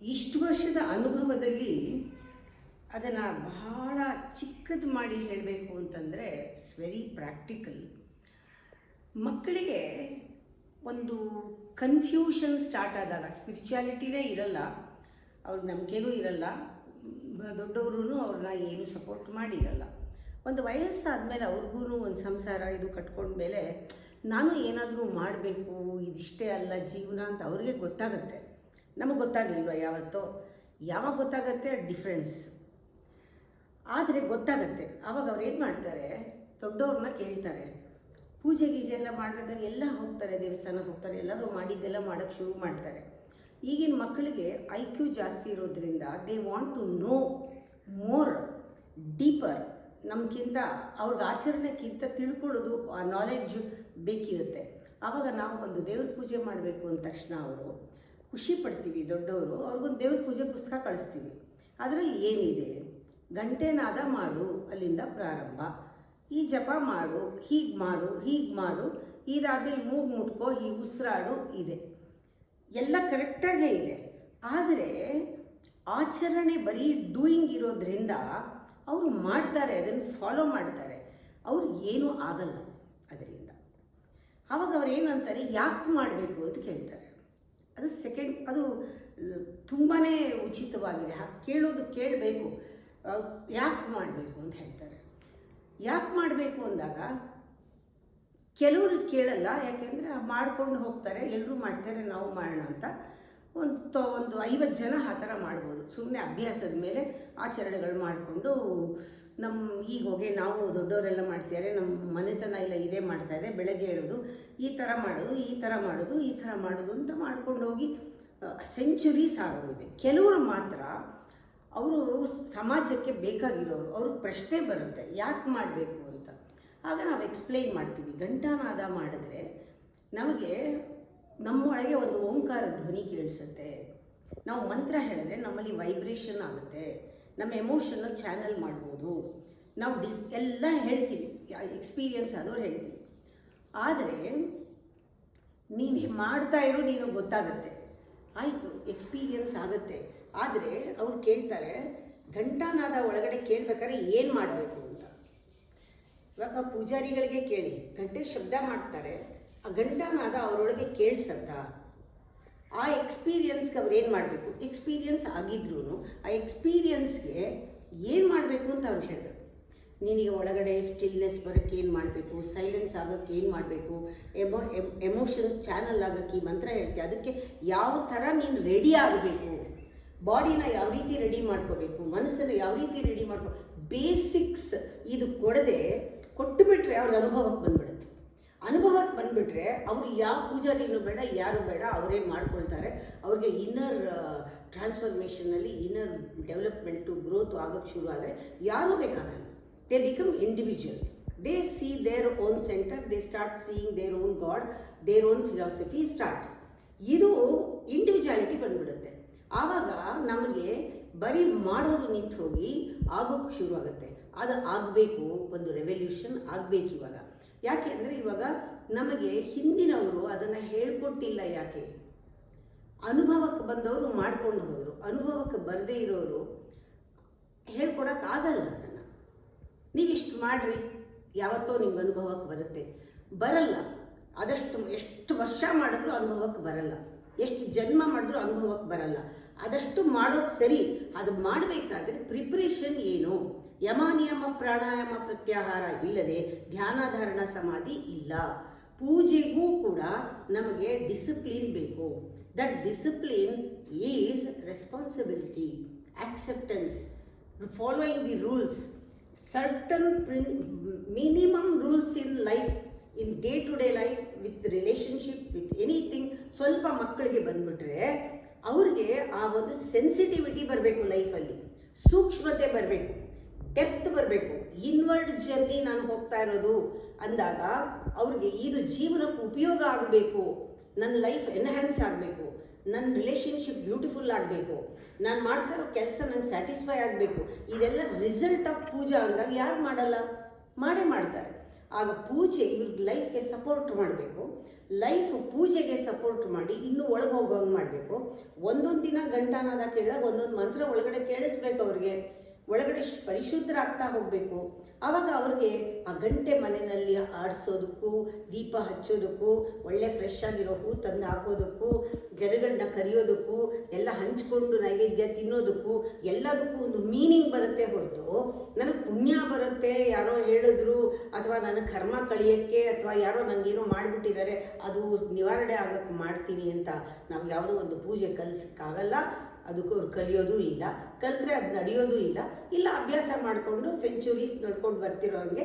ಇಷ್ಟು ವರ್ಷದ ಅನುಭವದಲ್ಲಿ ಅದನ್ನು ಬಹಳ ಚಿಕ್ಕದು ಮಾಡಿ ಹೇಳಬೇಕು ಅಂತಂದರೆ ಇಟ್ಸ್ ವೆರಿ ಪ್ರಾಕ್ಟಿಕಲ್. ಮಕ್ಕಳಿಗೆ ಒಂದು ಕನ್ಫ್ಯೂಷನ್ ಸ್ಟಾರ್ಟ್ ಆದಾಗ ಸ್ಪಿರಿಚುಯಾಲಿಟಿನೇ ಇರಲ್ಲ, ಅವ್ರಿಗೆ ನಂಬಿಕೆನೂ ಇರಲ್ಲ, ದೊಡ್ಡವರು ಅವ್ರನ್ನ ಏನು ಸಪೋರ್ಟ್ ಮಾಡಿರಲ್ಲ. ಒಂದು ವಯಸ್ಸಾದಮೇಲೆ ಅವ್ರಿಗೂ ಒಂದು ಸಂಸಾರ ಇದು ಕಟ್ಕೊಂಡ್ಮೇಲೆ ನಾನು ಏನಾದರೂ ಮಾಡಬೇಕು, ಇದಿಷ್ಟೇ ಅಲ್ಲ ಜೀವನ ಅಂತ ಅವ್ರಿಗೆ ಗೊತ್ತಾಗುತ್ತೆ. ನಮಗೆ ಗೊತ್ತಾಗಲಿಲ್ವ ಯಾವಾಗ ಗೊತ್ತಾಗುತ್ತೆ ಡಿಫ್ರೆನ್ಸ್. ಆದರೆ ಗೊತ್ತಾಗುತ್ತೆ. ಆವಾಗ ಅವ್ರು ಏನು ಮಾಡ್ತಾರೆ, ದೊಡ್ಡವ್ರನ್ನ ಕೇಳ್ತಾರೆ. ಪೂಜೆ ಗೀಜೆ ಎಲ್ಲ ಮಾಡ್ಬೇಕಾದ್ರೆ ಎಲ್ಲ ಹೋಗ್ತಾರೆ, ದೇವಸ್ಥಾನಕ್ಕೆ ಹೋಗ್ತಾರೆ, ಎಲ್ಲರೂ ಮಾಡಿದ್ದೆಲ್ಲ ಮಾಡೋಕ್ಕೆ ಶುರು ಮಾಡ್ತಾರೆ. ಈಗಿನ ಮಕ್ಕಳಿಗೆ IQ ಜಾಸ್ತಿ ಇರೋದ್ರಿಂದ they want to know more deeper. ನಮಗಿಂತ ಅವ್ರಿಗೆ ಆಚರಣೆಗಿಂತ ತಿಳ್ಕೊಳ್ಳೋದು ಆ ನಾಲೆಡ್ಜು ಬೇಕಿರುತ್ತೆ. ಆವಾಗ ನಾವು ಒಂದು ದೇವ್ರ ಪೂಜೆ ಮಾಡಬೇಕು ಅಂದ ತಕ್ಷಣ ಅವರು ಖುಷಿ ಪಡ್ತೀವಿ. ದೊಡ್ಡವರು ಅವ್ರಿಗೊಂದು ದೇವ್ರ ಪೂಜೆ ಪುಸ್ತಕ ಕಳಿಸ್ತೀವಿ. ಅದರಲ್ಲಿ ಏನಿದೆ, ಗಂಟೆನಾದ ಮಾಡು, ಅಲ್ಲಿಂದ ಪ್ರಾರಂಭ, ಈ ಜಪ ಮಾಡು, ಹೀಗೆ ಮಾಡು, ಇದಾದಮೇಲೆ ಮೂಗು ಮುಟ್ಕೋ, ಹೀಗೆ ಉಸಿರಾಡು ಇದೆ, ಎಲ್ಲ ಕರೆಕ್ಟಾಗೇ ಇದೆ. ಆದರೆ ಆಚರಣೆ ಬರೀ ಡೂಯಿಂಗ್ ಇರೋದ್ರಿಂದ ಅವರು ಮಾಡ್ತಾರೆ, ಅದನ್ನು ಫಾಲೋ ಮಾಡ್ತಾರೆ, ಅವ್ರಿಗೆ ಏನೂ ಆಗಲ್ಲ ಅದರಿಂದ. ಆವಾಗ ಅವ್ರು ಏನಂತಾರೆ, ಯಾಕೆ ಮಾಡಬೇಕು ಅಂತ ಕೇಳ್ತಾರೆ. ಅದು ಅದು ತುಂಬಾ ಉಚಿತವಾಗಿದೆ, ಕೇಳೋದು ಕೇಳಬೇಕು. ಯಾಕೆ ಮಾಡಬೇಕು ಅಂತ ಹೇಳ್ತಾರೆ. ಯಾಕೆ ಮಾಡಬೇಕು ಅಂದಾಗ ಕೆಲವರು ಕೇಳಲ್ಲ, ಯಾಕೆಂದರೆ ಮಾಡ್ಕೊಂಡು ಹೋಗ್ತಾರೆ, ಎಲ್ಲರೂ ಮಾಡ್ತಾರೆ ನಾವು ಮಾಡೋಣ ಅಂತ. ಒಂದು 50 ಜನ ಆ ಥರ ಮಾಡ್ಬೋದು. ಸುಮ್ಮನೆ ಅಭ್ಯಾಸದ ಮೇಲೆ ಆಚರಣೆಗಳು ಮಾಡಿಕೊಂಡು ಈಗ ಹೋಗಿ ನಾವು ದೊಡ್ಡವರೆಲ್ಲ ಮಾಡ್ತಿದ್ದಾರೆ, ನಮ್ಮ ಮನೆತನ ಎಲ್ಲ ಇದೇ ಮಾಡ್ತಾಯಿದೆ, ಬೆಳಗ್ಗೆ ಹೇಳೋದು ಈ ಥರ ಮಾಡೋದು ಅಂತ ಮಾಡ್ಕೊಂಡು ಹೋಗಿ ಸೆಂಚುರೀಸ್ ಆಗೋಗಿದೆ. ಕೆಲವರು ಮಾತ್ರ ಅವರು ಸಮಾಜಕ್ಕೆ ಬೇಕಾಗಿರೋರು, ಅವ್ರಿಗೆ ಪ್ರಶ್ನೆ ಬರುತ್ತೆ ಯಾಕೆ ಮಾಡಬೇಕು ಅಂತ. ಆಗ ನಾವು ಎಕ್ಸ್ಪ್ಲೈನ್ ಮಾಡ್ತೀವಿ. ಘಂಟಾನಾದ ಮಾಡಿದ್ರೆ ನಮಗೆ ನಮ್ಮೊಳಗೆ ಒಂದು ಓಂಕಾರ ಧ್ವನಿ ಕೇಳಿಸುತ್ತೆ. ನಾವು ಮಂತ್ರ ಹೇಳಿದ್ರೆ ನಮ್ಮಲ್ಲಿ ವೈಬ್ರೇಷನ್ ಆಗುತ್ತೆ, ನಮ್ಮ ಎಮೋಷನ್ನು ಚಾನಲ್ ಮಾಡ್ಬೋದು. ನಾವು ಎಲ್ಲ ಹೇಳ್ತೀವಿ, ಎಕ್ಸ್ಪೀರಿಯನ್ಸ್ ಆದವ್ರು ಹೇಳ್ತೀವಿ. ಆದರೆ ನೀನು ಮಾಡ್ತಾ ಇರೋ ನೀನು ಗೊತ್ತಾಗುತ್ತೆ, ಆಯಿತು ಎಕ್ಸ್ಪೀರಿಯನ್ಸ್ ಆಗುತ್ತೆ. ಆದರೆ ಅವ್ರು ಕೇಳ್ತಾರೆ, ಘಂಟಾನಾದ ಒಳಗಡೆ ಕೇಳಬೇಕಾದ್ರೆ ಏನು ಮಾಡಬೇಕು ಅಂತ. ಇವಾಗ ಪೂಜಾರಿಗಳಿಗೆ ಕೇಳಿ, ಗಂಟೆ ಶಬ್ದ ಮಾಡ್ತಾರೆ, ಆ ಘಂಟಾನಾದ ಅವರೊಳಗೆ ಕೇಳಿಸತ್ತಾ? ಆ ಎಕ್ಸ್ಪೀರಿಯನ್ಸ್ಗೆ ಅವ್ರು ಏನು ಮಾಡಬೇಕು? ಎಕ್ಸ್ಪೀರಿಯನ್ಸ್ ಆಗಿದ್ರೂ ಆ ಎಕ್ಸ್ಪೀರಿಯನ್ಸ್ಗೆ ಏನು ಮಾಡಬೇಕು ಅಂತ ಅವ್ರು ಹೇಳಬೇಕು. ನೀನೀಗ ಒಳಗಡೆ ಸ್ಟಿಲ್ನೆಸ್ ಬರೋಕ್ಕೆ ಏನು ಮಾಡಬೇಕು, ಸೈಲೆನ್ಸ್ ಆಗೋಕ್ಕೆ ಏನು ಮಾಡಬೇಕು, ಎಮೋಷನ್ಸ್ ಚಾನಲ್ ಆಗೋಕ್ಕೆ ಈ ಮಂತ್ರ ಹೇಳ್ತೀವಿ. ಅದಕ್ಕೆ ಯಾವ ಥರ ನೀನು ರೆಡಿ ಆಗಬೇಕು, ಬಾಡಿನ ಯಾವ ರೀತಿ ರೆಡಿ ಮಾಡ್ಕೋಬೇಕು, ಮನಸ್ಸನ್ನು ಯಾವ ರೀತಿ ರೆಡಿ ಮಾಡ್ಕೋ, ಬೇಸಿಕ್ಸ್ ಇದು ಕೊಟ್ಟುಬಿಟ್ರೆ ಅವ್ರಿಗೆ ಅನುಭವಕ್ಕೆ ಬಂದುಬಿಟ್ರೆ ಅವರು ಯಾವ ಪೂಜಾರಿನೂ ಬೇಡ, ಯಾರು ಬೇಡ, ಅವರೇ ಮಾಡ್ಕೊಳ್ತಾರೆ. ಅವ್ರಿಗೆ ಇನ್ನರ್ ಟ್ರಾನ್ಸ್ಫಾರ್ಮೇಷನಲ್ಲಿ ಇನ್ನರ್ ಡೆವಲಪ್ಮೆಂಟು ಗ್ರೋತು ಆಗೋಕ್ಕೆ ಶುರು ಆದರೆ ಯಾರೂ ಬೇಕಾಗಲ್ಲ. They become individual. They see their own centre, they start seeing their own god, their own philosophy start. ಇದು ಇಂಡಿವಿಜುವಾಲಿಟಿ ಬಂದುಬಿಡುತ್ತೆ. ಆವಾಗ ನಮಗೆ ಬರೀ ಮಾಡೋದು ನಿಂತು ಹೋಗಿ ಆಗೋಕ್ಕೆ ಶುರು ಆಗುತ್ತೆ. ಅದು ಆಗಬೇಕು, ಒಂದು ರೆವಲ್ಯೂಷನ್ ಆಗಬೇಕು ಇವಾಗ. ಯಾಕೆ ಅಂದರೆ ಇವಾಗ ನಮಗೆ ಹಿಂದಿನವರು ಅದನ್ನು ಹೇಳ್ಕೊಟ್ಟಿಲ್ಲ. ಯಾಕೆ? ಅನುಭವಕ್ಕೆ ಬಂದವರು ಮಾಡ್ಕೊಂಡು ಹೋದರು, ಅನುಭವಕ್ಕೆ ಬರದೇ ಇರೋರು ಹೇಳ್ಕೊಡೋಕ್ಕಾಗಲ್ಲ. ಅದನ್ನು ನೀವಿಷ್ಟು ಮಾಡಿರಿ, ಯಾವತ್ತೋ ನಿಮ್ಗೆ ಅನುಭವಕ್ಕೆ ಬರಲ್ಲ. ಎಷ್ಟು ವರ್ಷ ಮಾಡಿದ್ರೂ ಅನುಭವಕ್ಕೆ ಬರಲ್ಲ, ಎಷ್ಟು ಜನ್ಮ ಮಾಡಿದ್ರೂ ಅನುಭವಕ್ಕೆ ಬರಲ್ಲ. ಆದಷ್ಟು ಮಾಡೋದು ಸರಿ. ಅದು ಮಾಡಬೇಕಾದ್ರೆ ಪ್ರಿಪ್ರೇಷನ್ ಏನು? ಯಮ ನಿಯಮ ಪ್ರಾಣಾಯಾಮ ಪ್ರತ್ಯಾಹಾರ ಇಲ್ಲದೆ ಧ್ಯಾನಾಧಾರಣ ಸಮಾಧಿ ಇಲ್ಲ. ಪೂಜೆಗೂ ಕೂಡ ನಮಗೆ ಡಿಸಿಪ್ಲಿನ್ ಬೇಕು. That discipline is responsibility, acceptance, following the rules, certain minimum rules in life, in day to day life, with relationship, with anything. ಸ್ವಲ್ಪ ಮಕ್ಕಳಿಗೆ ಬಂದುಬಿಟ್ರೆ ಅವ್ರಿಗೆ ಆ ಒಂದು ಸೆನ್ಸಿಟಿವಿಟಿ ಬರಬೇಕು, ಲೈಫಲ್ಲಿ ಸೂಕ್ಷ್ಮತೆ ಬರಬೇಕು, ಡೆಪ್ತ್ ಬರಬೇಕು. ಇನ್ವರ್ಡ್ ಜರ್ನಿ ನಾನು ಹೋಗ್ತಾ ಇರೋದು ಅಂದಾಗ ಅವ್ರಿಗೆ ಇದು ಜೀವನಕ್ಕೆ ಉಪಯೋಗ ಆಗಬೇಕು, ನನ್ನ ಲೈಫ್ ಎನ್ಹ್ಯಾನ್ಸ್ ಆಗಬೇಕು, ನನ್ನ ರಿಲೇಷನ್ಶಿಪ್ ಬ್ಯೂಟಿಫುಲ್ ಆಗಬೇಕು, ನಾನು ಮಾಡ್ತಾ ಇರೋ ಕೆಲಸ ನನಗೆ ಸ್ಯಾಟಿಸ್ಫೈ ಆಗಬೇಕು. ಇದೆಲ್ಲ ರಿಸಲ್ಟ್ ಆಫ್ ಪೂಜಾ ಅಂದಾಗ ಯಾರು ಮಾಡಲ್ಲ? ಮಾಡೇ ಮಾಡ್ತಾರೆ. ಆಗ ಪೂಜೆ ಇವ್ರಿಗೆ ಲೈಫ್ಗೆ ಸಪೋರ್ಟ್ ಮಾಡಬೇಕು. ಲೈಫ್ ಪೂಜೆಗೆ ಸಪೋರ್ಟ್ ಮಾಡಿ ಇನ್ನೂ ಒಳಗೆ ಹೋಗೋಂಗೆ ಮಾಡಬೇಕು. ಒಂದೊಂದು ದಿನ ಘಂಟಾನಾದ ಕೇಳಿದಾಗ ಒಂದೊಂದು ಮಂತ್ರ ಒಳಗಡೆ ಕೇಳಿಸ್ಬೇಕು ಅವ್ರಿಗೆ, ಒಳಗಡೆ ಪರಿಶುದ್ಧರಾಗ್ತಾ ಹೋಗಬೇಕು. ಆವಾಗ ಅವ್ರಿಗೆ ಆ ಗಂಟೆ ಮನೆಯಲ್ಲಿ ಆಡಿಸೋದಕ್ಕೂ, ದೀಪ ಹಚ್ಚೋದಕ್ಕೂ, ಒಳ್ಳೆ ಫ್ರೆಶ್ ಆಗಿರೋ ಹೂ ತಂದು ಹಾಕೋದಕ್ಕೂ, ಜನಗಳನ್ನ ಕರೆಯೋದಕ್ಕೂ, ಎಲ್ಲ ಹಂಚ್ಕೊಂಡು ನೈವೇದ್ಯ ತಿನ್ನೋದಕ್ಕೂ ಎಲ್ಲದಕ್ಕೂ ಒಂದು ಮೀನಿಂಗ್ ಬರುತ್ತೆ ಹೊರತು ನನಗೆ ಪುಣ್ಯ ಬರುತ್ತೆ ಯಾರೋ ಹೇಳಿದ್ರು ಅಥವಾ ನನ್ನ ಕರ್ಮ ಕಳಿಯೋಕ್ಕೆ ಅಥವಾ ಯಾರೋ ನನಗೇನೋ ಮಾಡಿಬಿಟ್ಟಿದ್ದಾರೆ ಅದು ನಿವಾರಣೆ ಆಗೋಕ್ಕೆ ಮಾಡ್ತೀನಿ ಅಂತ ನಾವು ಯಾವುದೋ ಒಂದು ಪೂಜೆ ಕಲಿಸೋಕ್ಕಾಗಲ್ಲ. ಅದಕ್ಕೂ ಅವ್ರು ಕಲಿಯೋದೂ ಇಲ್ಲ, ಕಲಿತ್ರೆ ಅದು ನಡೆಯೋದೂ ಇಲ್ಲ ಅಭ್ಯಾಸ ಮಾಡಿಕೊಂಡು ಸೆಂಚುರೀಸ್ ನಡ್ಕೊಂಡು ಬರ್ತಿರೋಂಗೆ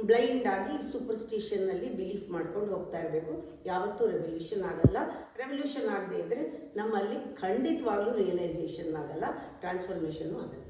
ಬ್ಲೈಂಡ್ ಆಗಿ ಸೂಪರ್ಸ್ಟಿಷನ್ನಲ್ಲಿ ಬಿಲೀಫ್ ಮಾಡ್ಕೊಂಡು ಹೋಗ್ತಾ ಇರಬೇಕು. ಯಾವತ್ತೂ ರೆವಲ್ಯೂಷನ್ ಆಗಲ್ಲ. ರೆವಲ್ಯೂಷನ್ ಆಗದೇ ಇದ್ದರೆ ನಮ್ಮಲ್ಲಿ ಖಂಡಿತವಾಗ್ಲೂ ರಿಯಲೈಸೇಷನ್ ಆಗಲ್ಲ, ಟ್ರಾನ್ಸ್ಫಾರ್ಮೇಷನ್ನು ಆಗಲ್ಲ.